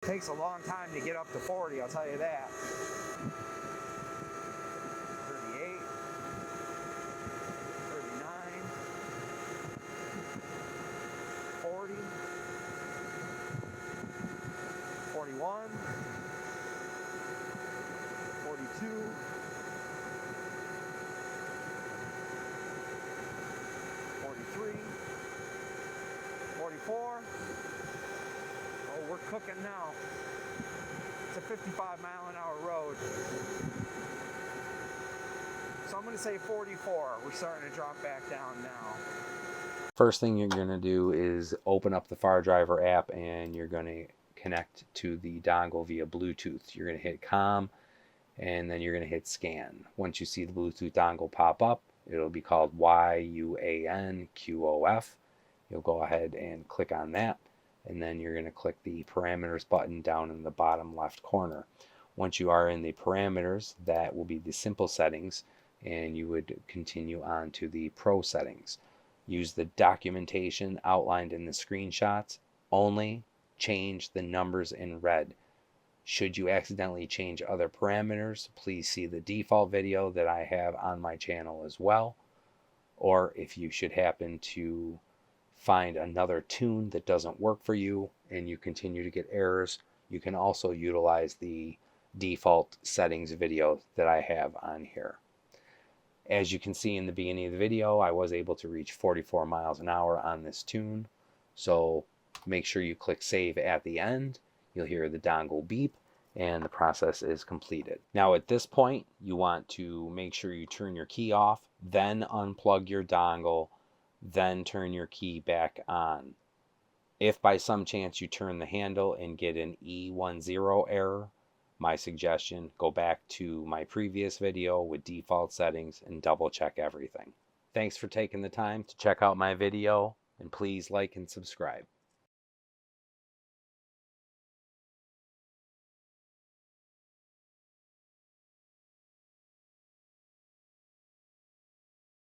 Takes a long time to get up to 40, I'll tell you that. 38, 39, 40, 41, 42, 43, 44. Oh, we're cooking now. It's a 55-mile-an-hour road. So I'm going to say 44. We're starting to drop back down now. First thing you're going to do is open up the Fardriver app and you're going to connect to the dongle via Bluetooth. You're going to hit COM and then you're going to hit scan. Once you see the Bluetooth dongle pop up, it'll be called YUANQOF. You'll go ahead and click on that, and then you're going to click the parameters button down in the bottom left corner. Once you are in the parameters, that will be the simple settings, and you would continue on to the pro settings. Use the documentation outlined in the screenshots. Only change the numbers in red. Should you accidentally change other parameters, please see the default video that I have on my channel as well. Or if you should happen to find another tune that doesn't work for you and you continue to get errors, you can also utilize the default settings video that I have on here. As you can see in the beginning of the video, I was able to reach 44 miles an hour on this tune. So make sure you click save at the end. You'll hear the dongle beep and the process is completed. Now at this point, you want to make sure you turn your key off, then unplug your dongle, then turn your key back on. If by some chance you turn the handle and get an E10 error, my suggestion, go back to my previous video with default settings and double check everything. Thanks for taking the time to check out my video, and please like and subscribe.